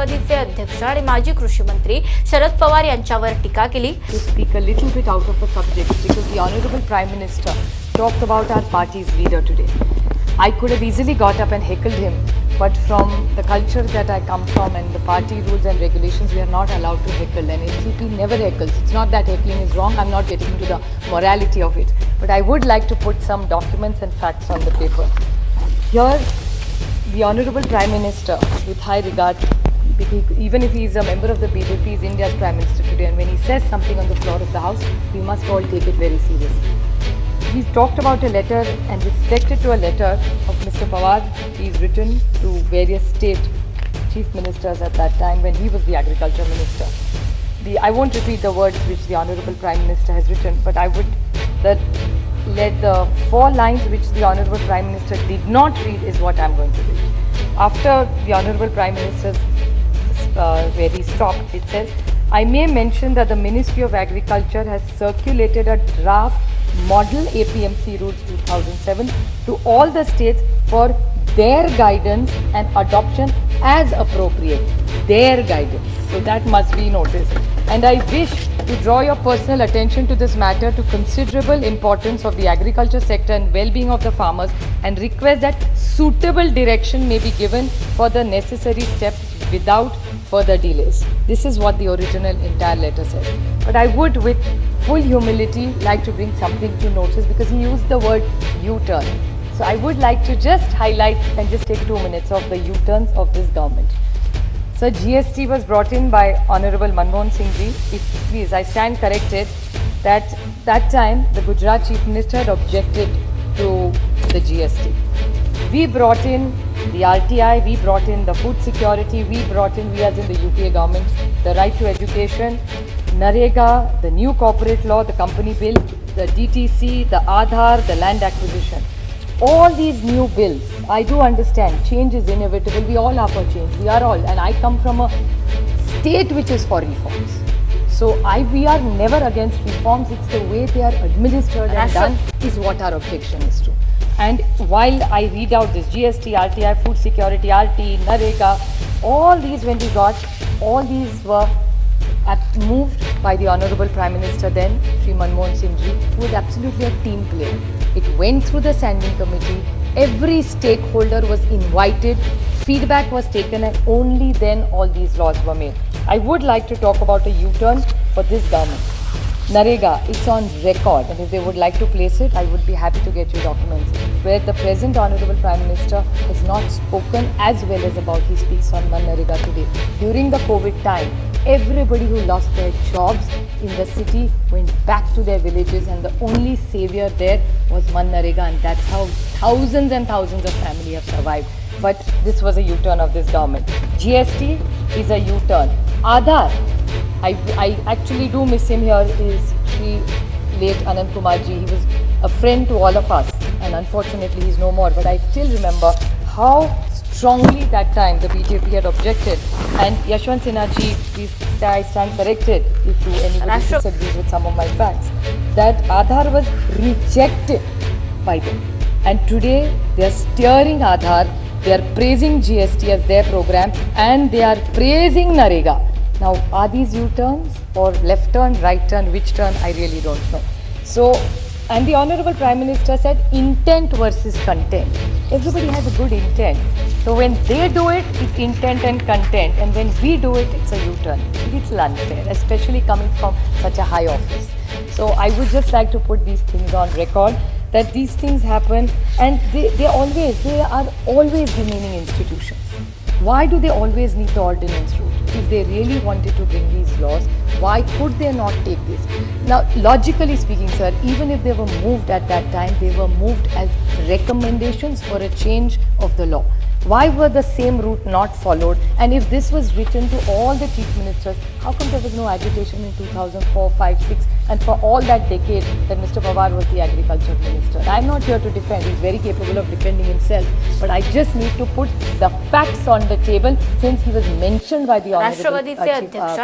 राष्ट्रवादीचे अध्यक्ष आणि माजी कृषी मंत्री शरद पवार यांच्यावर टीका केली. To speak a little bit out of the subject, because the Honorable Prime Minister talked about our party's leader today. I could have easily got up and heckled him, but from the culture that I come from and the party rules and regulations, we are not allowed to heckle, and NCP never heckles. It's not that heckling is wrong, I'm not getting into the morality of it, but I would like to put some documents and facts on the paper. Here, the Honorable Prime Minister, with high regard, because even if he is a member of the BJP, is India's Prime Minister today, and when he says something on the floor of the House, we must all take it very seriously. He's talked about a letter and respected to a letter of Mr. Pawar. He's written to various state chief ministers at that time when he was the agriculture minister. I won't repeat the words which the Honorable Prime Minister has written, but I would let the 4 lines which the Honorable Prime Minister did not read is what I'm going to read. After the Honorable Prime Minister's where he stopped, it says, I may mention that the Ministry of Agriculture has circulated a draft Model APMC Rules 2007 to all the states for their guidance and adoption as appropriate. Their guidance. So that must be noticed. And I wish to draw your personal attention to this matter to considerable importance of the agriculture sector and well-being of the farmers, and request that suitable direction may be given for the necessary steps without further delays. This is what the original entire letter says. But I would, with full humility, like to bring something to notice, because he used the word U-turn. So I would like to just highlight and just take 2 minutes of the U-turns of this government. So GST was brought in by Honorable Manmohan Singh ji. If please, I stand corrected that time the Gujarat Chief Minister had objected to the GST. We brought in the RTI, we brought in the food security, we as in the UPA government, the right to education, Narega, the new corporate law, the company bill, the DTC, the Aadhaar, the land acquisition. All these new bills, I do understand, change is inevitable, we all are for change, we are all, and I come from a state which is for reforms. So we are never against reforms, it's the way they are administered and done is what our objection is to. And while I read out this GST, RTI, food security, RT, Narega, all these when we got, all these were moved by the Honorable Prime Minister then, Shri Manmohan Singh ji, who was absolutely a team player. It went through the standing committee, every stakeholder was invited, feedback was taken, and only then all these laws were made. I would like to talk about a U-turn for this government. Narega, it's on record, and if they would like to place it, I would be happy to get you documents, where the present Honorable Prime Minister has not spoken as well as about he speaks on Narega today. During the COVID time, everybody who lost their jobs in the city went back to their villages, and the only savior there was Narega, and that's how thousands and thousands of families have survived. But this was a U-turn of this government. GST is a U-turn. Aadhaar, I actually do miss him here, is Shri late Anand Kumar ji. He was a friend to all of us, and unfortunately he's no more, but I still remember how strongly that time the BJP had objected, and Yashwant Sinha ji, please I stand corrected if anybody disagrees with some of my facts, that Aadhaar was rejected by them, and today they are steering Aadhaar, they are praising GST as their program, and they are praising Narega. Now, are these U-turns or left turn, right turn, which turn? I really don't know. So, and the Honorable Prime Minister said intent versus content. Everybody has a good intent. So when they do it, it's intent and content. And when we do it, it's a U-turn. It's unfair, especially coming from such a high office. So I would just like to put these things on record, that these things happen, and they are always remaining institutions. Why do they always need the ordinance route? If they really wanted to bring these laws, why could they not take this? Now, logically speaking, sir, even if they were moved at that time, they were moved as recommendations for a change of the law. Why were the same route not followed? And if this was written to all the chief ministers, how come there was no agitation in 2004, 5, 6, and for all that decade that Mr. Pawar was the agriculture minister? I'm not here to defend, he's very capable of defending himself, but I just need to put the facts on the table since he was mentioned by the Honorable राष्ट्रवादीचे अध्यक्ष